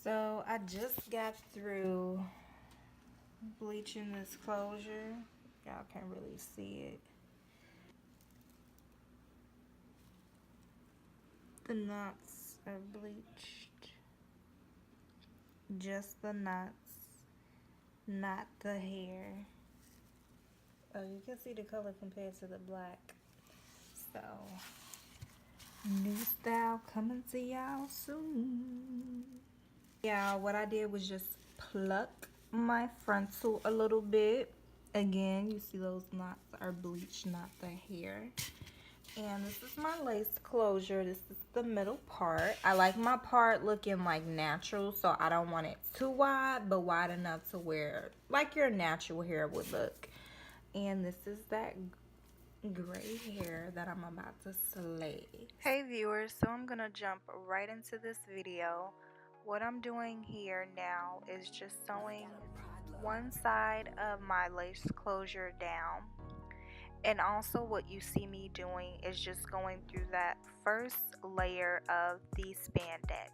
So I just got through bleaching this closure. Y'all can't really see it. The knots are bleached. Just the knots, not the hair. Oh, you can see the color compared to the black. So, new style coming to y'all soon. Yeah, what I did was just pluck my frontal a little bit. Again, you see those knots are bleached, not the hair. And this is my lace closure. This is the middle part. I like my part looking like natural, so I don't want it too wide, but wide enough to where like your natural hair would look. And this is that gray hair that I'm about to slay. Hey viewers, so I'm gonna jump right into this video. What I'm doing here now is just sewing one side of my lace closure down. And also what you see me doing is just going through that first layer of the spandex.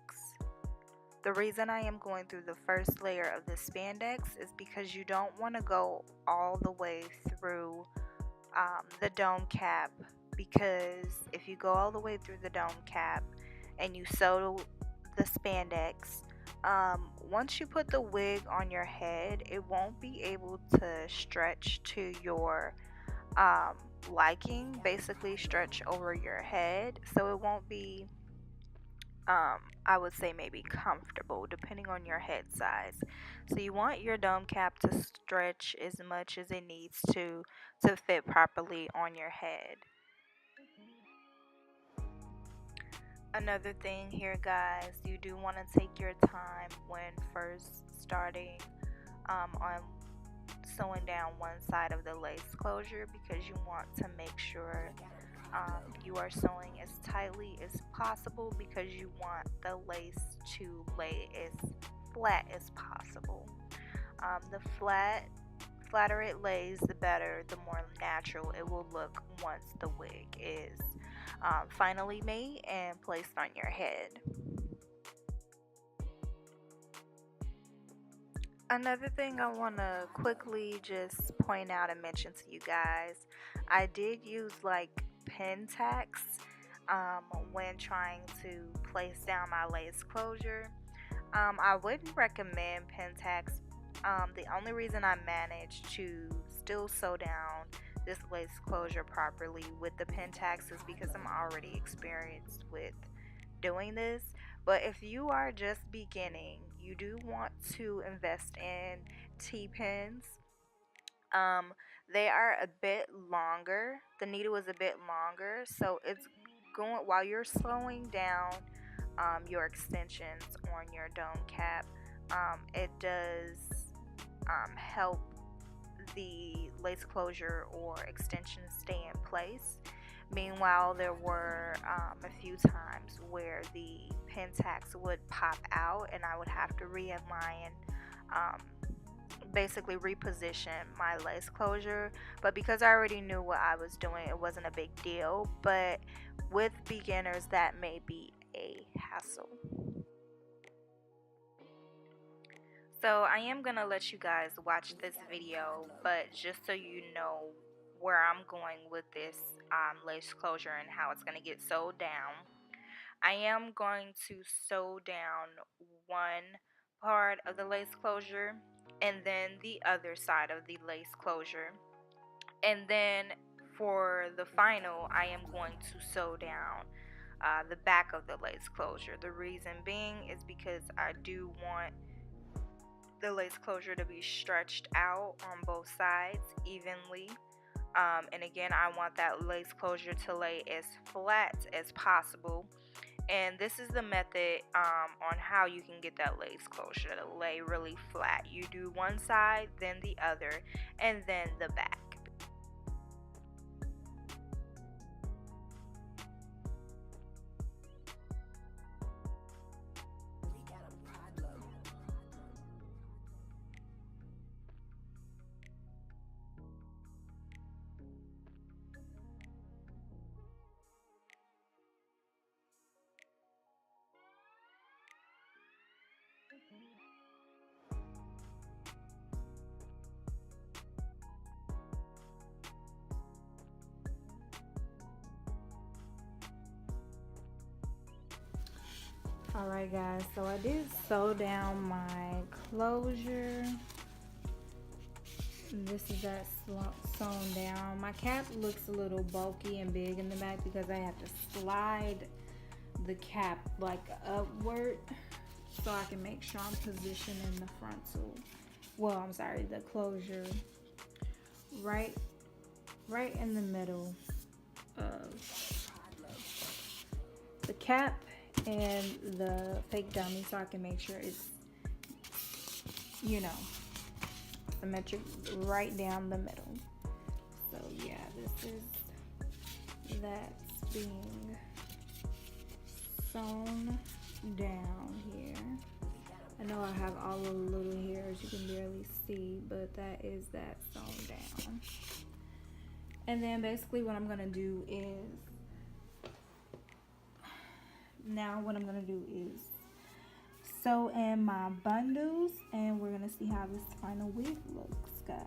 The reason I am going through the first layer of the spandex is because you don't want to go all the way through the dome cap, because if you go all the way through the dome cap and you sew the spandex, once you put the wig on your head, it won't be able to stretch to your liking, basically stretch over your head, so it won't be I would say maybe comfortable depending on your head size. So you want your dome cap to stretch as much as it needs to fit properly on your head. Another thing here, guys, you do want to take your time when first starting on sewing down one side of the lace closure, because you want to make sure you are sewing as tightly as possible, because you want the lace to lay as flat as possible. The flatter it lays, the better, the more natural it will look once the wig is finally made and placed on your head. Another thing I want to quickly just point out and mention to you guys, I did use like pin tacks when trying to place down my lace closure. I wouldn't recommend pin tacks. The only reason I managed to still sew down this lace closure properly with the pin tacks is because I'm already experienced with doing this. But if you are just beginning, you do want to invest in T-pins. They are a bit longer. The needle is a bit longer, so it's going while you're slowing down your extensions on your dome cap. It does help the lace closure or extension stay in place. Meanwhile, there were a few times where the pin tacks would pop out and I would have to realign, basically reposition my lace closure. But because I already knew what I was doing, it wasn't a big deal. But with beginners, that may be a hassle. So I am gonna let you guys watch this video, but just so you know where I'm going with this lace closure and how it's gonna get sewed down, I am going to sew down one part of the lace closure and then the other side of the lace closure, and then for the final I am going to sew down the back of the lace closure. The reason being is because I do want the lace closure to be stretched out on both sides evenly. And again, I want that lace closure to lay as flat as possible. And this is the method on how you can get that lace closure to lay really flat. You do one side, then the other, and then the back. Alright guys, so I did sew down my closure. This is that sewn down. My cap looks a little bulky and big in the back because I have to slide the cap like upward so I can make sure I'm positioning the frontal, well, I'm sorry, the closure right in the middle of the cap and the fake dummy, so I can make sure it's, you know, symmetric right down the middle. So yeah, this is that's being sewn down here. I know I have all the little hairs you can barely see, but that is that sewn down. And then basically what I'm gonna do is, now what I'm gonna do is sew in my bundles, and we're gonna see how this final wig looks, guys.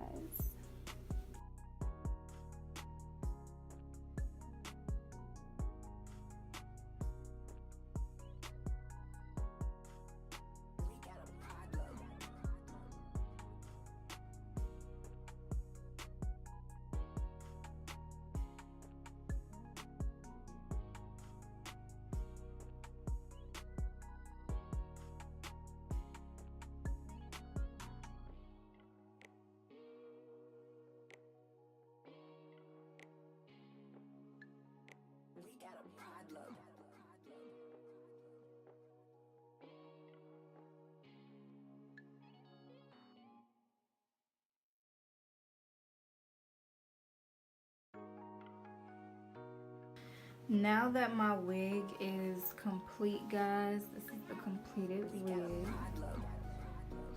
Now that my wig is complete, guys, this is the completed wig.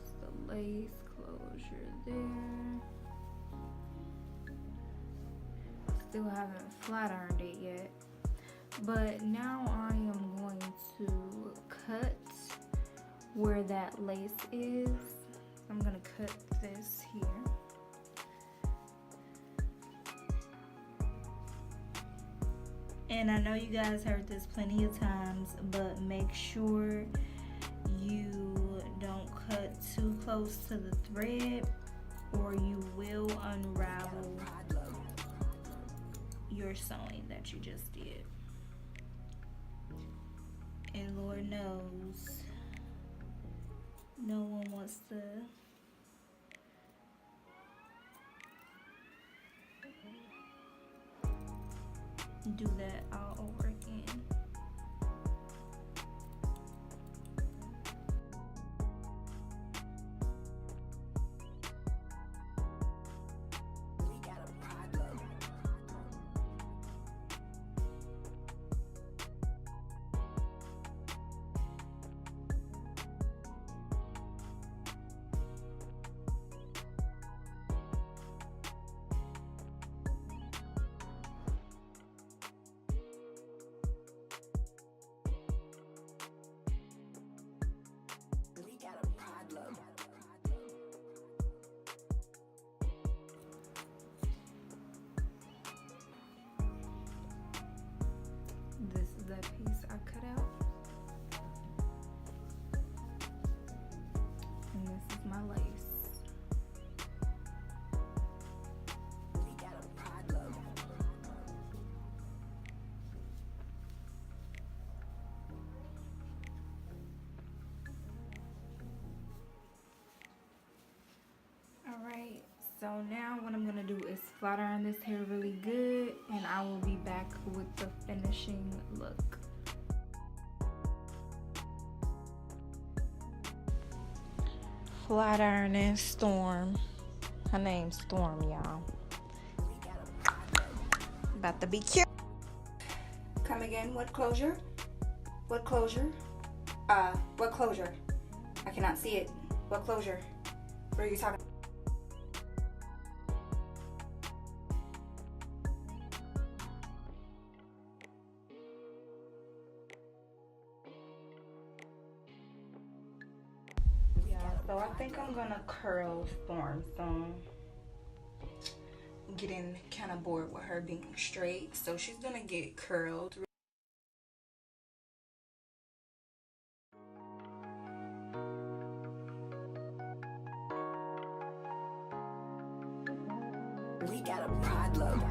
It's the lace closure there. Still haven't flat ironed it yet, but now I am going to cut where that lace is. I'm gonna cut this here. And I know you guys heard this plenty of times, but make sure you don't cut too close to the thread or you will unravel your sewing that you just did. And Lord knows, no one wants to do that all over again. This is that piece I cut out, and this is my lace. Alright, so now what I'm gonna do is flat iron this hair really good, and I will be back with the finishing look. Flat ironing Storm. Her name's Storm, y'all. About to be cute. Come again, what closure? What closure? What closure? I cannot see it. What closure? What are you talking about? So I think I'm gonna curl Storm some. Getting kind of bored with her being straight, so she's gonna get curled. We got a problem.